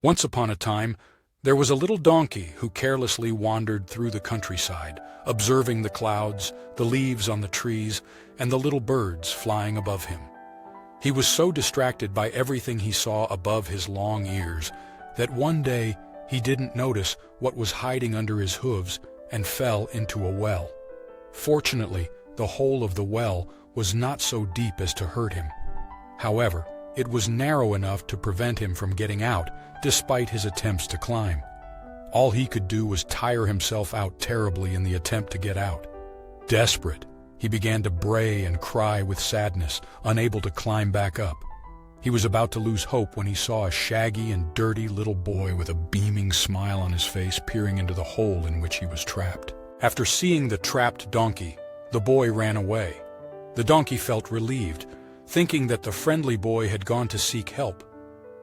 Once upon a time, there was a little donkey who carelessly wandered through the countryside, observing the clouds, the leaves on the trees, and the little birds flying above him. He was so distracted by everything he saw above his long ears that one day he didn't notice what was hiding under his hooves and fell into a well. Fortunately, the hole of the well was not so deep as to hurt him. However, it was narrow enough to prevent him from getting out, despite his attempts to climb. All he could do was tire himself out terribly in the attempt to get out. Desperate, he began to bray and cry with sadness, unable to climb back up. He was about to lose hope when he saw a shaggy and dirty little boy with a beaming smile on his face peering into the hole in which he was trapped. After seeing the trapped donkey, the boy ran away. The donkey felt relieved, thinking that the friendly boy had gone to seek help.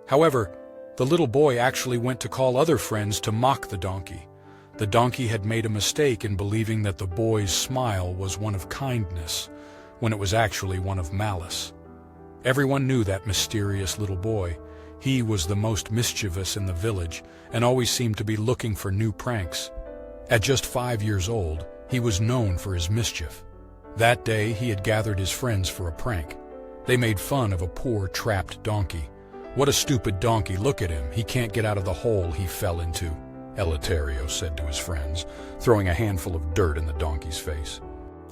However, the little boy actually went to call other friends to mock the donkey. The donkey had made a mistake in believing that the boy's smile was one of kindness, when it was actually one of malice. Everyone knew that mysterious little boy. He was the most mischievous in the village and always seemed to be looking for new pranks. At just 5 years old, he was known for his mischief. That day, he had gathered his friends for a prank. They made fun of a poor, trapped donkey. "What a stupid donkey, look at him. He can't get out of the hole he fell into," Eleuterio said to his friends, throwing a handful of dirt in the donkey's face.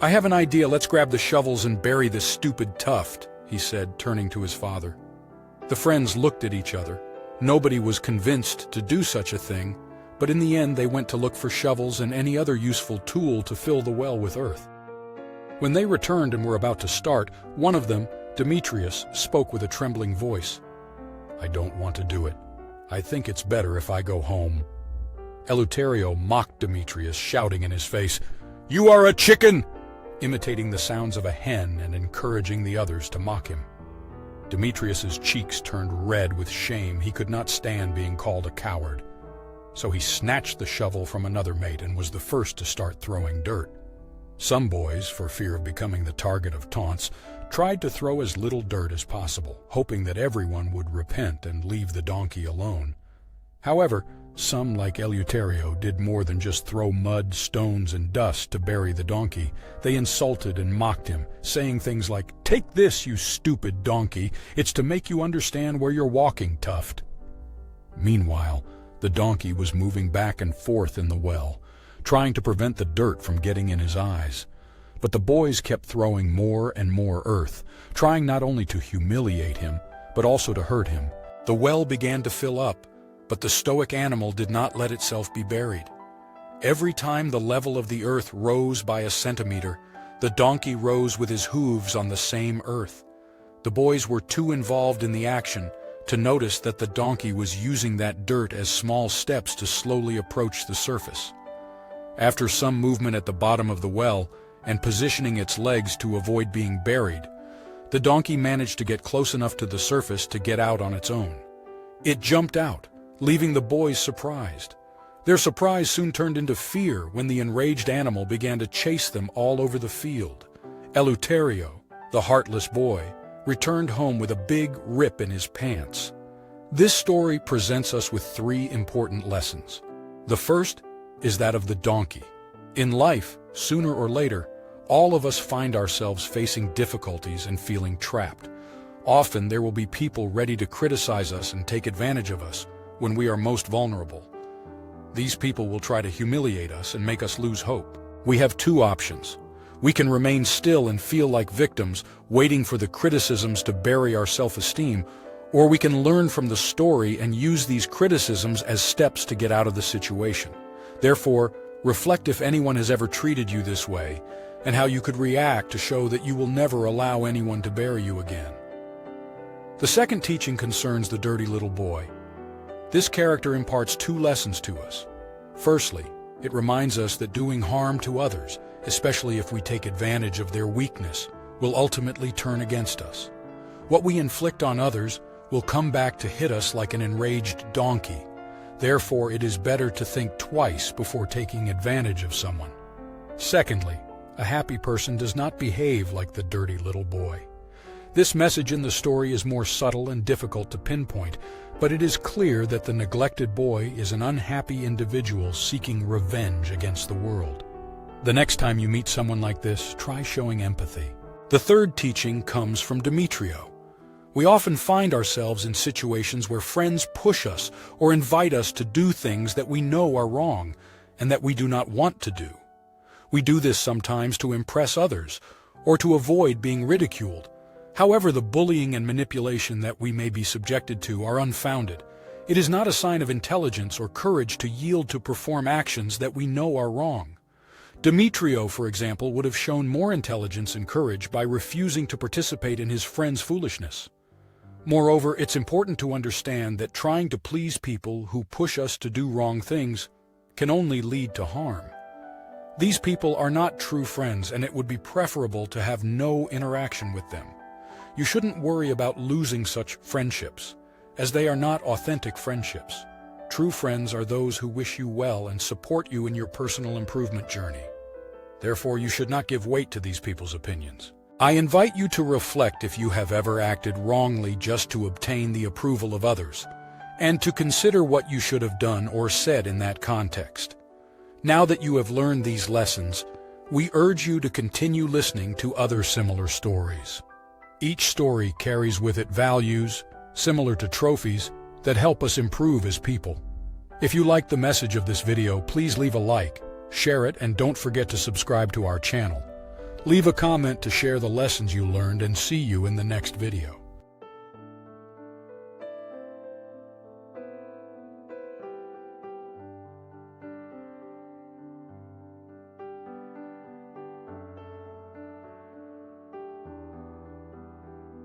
"I have an idea, let's grab the shovels and bury this stupid tuft," he said, turning to his father. The friends looked at each other. Nobody was convinced to do such a thing, but in the end they went to look for shovels and any other useful tool to fill the well with earth. When they returned and were about to start, one of them, Demetrius, spoke with a trembling voice. "I don't want to do it. I think it's better if I go home." Eleuterio mocked Demetrius, shouting in his face, "You are a chicken!" imitating the sounds of a hen and encouraging the others to mock him. Demetrius's cheeks turned red with shame. He could not stand being called a coward. So he snatched the shovel from another mate and was the first to start throwing dirt. Some boys, for fear of becoming the target of taunts, tried to throw as little dirt as possible, hoping that everyone would repent and leave the donkey alone. However, some, like Eleuterio, did more than just throw mud, stones, and dust to bury the donkey. They insulted and mocked him, saying things like, "Take this, you stupid donkey. It's to make you understand where you're walking, tuft." Meanwhile, the donkey was moving back and forth in the well, trying to prevent the dirt from getting in his eyes. But the boys kept throwing more and more earth, trying not only to humiliate him, but also to hurt him. The well began to fill up, but the stoic animal did not let itself be buried. Every time the level of the earth rose by a centimeter, the donkey rose with his hooves on the same earth. The boys were too involved in the action to notice that the donkey was using that dirt as small steps to slowly approach the surface. After some movement at the bottom of the well, and positioning its legs to avoid being buried, the donkey managed to get close enough to the surface to get out on its own. It jumped out, leaving the boys surprised. Their surprise soon turned into fear when the enraged animal began to chase them all over the field. Eleuterio, the heartless boy, returned home with a big rip in his pants. This story presents us with 3 important lessons. The first is that of the donkey. In life, sooner or later, all of us find ourselves facing difficulties and feeling trapped. Often there will be people ready to criticize us and take advantage of us when we are most vulnerable. These people will try to humiliate us and make us lose hope. We have 2 options. We can remain still and feel like victims, waiting for the criticisms to bury our self-esteem, or we can learn from the story and use these criticisms as steps to get out of the situation. Therefore, reflect if anyone has ever treated you this way, and how you could react to show that you will never allow anyone to bury you again. The second teaching concerns the dirty little boy. This character imparts 2 lessons to us. Firstly, it reminds us that doing harm to others, especially if we take advantage of their weakness, will ultimately turn against us. What we inflict on others will come back to hit us like an enraged donkey. Therefore, it is better to think twice before taking advantage of someone. Secondly, a happy person does not behave like the dirty little boy. This message in the story is more subtle and difficult to pinpoint, but it is clear that the neglected boy is an unhappy individual seeking revenge against the world. The next time you meet someone like this, try showing empathy. The third teaching comes from Demetrio. We often find ourselves in situations where friends push us or invite us to do things that we know are wrong and that we do not want to do. We do this sometimes to impress others or to avoid being ridiculed. However, the bullying and manipulation that we may be subjected to are unfounded. It is not a sign of intelligence or courage to yield to perform actions that we know are wrong. Demetrio, for example, would have shown more intelligence and courage by refusing to participate in his friend's foolishness. Moreover, it's important to understand that trying to please people who push us to do wrong things can only lead to harm. These people are not true friends, and it would be preferable to have no interaction with them. You shouldn't worry about losing such friendships, as they are not authentic friendships. True friends are those who wish you well and support you in your personal improvement journey. Therefore, you should not give weight to these people's opinions. I invite you to reflect if you have ever acted wrongly just to obtain the approval of others, and to consider what you should have done or said in that context. Now that you have learned these lessons, we urge you to continue listening to other similar stories. Each story carries with it values, similar to trophies, that help us improve as people. If you like the message of this video, please leave a like, share it, and don't forget to subscribe to our channel. Leave a comment to share the lessons you learned, and see you in the next video.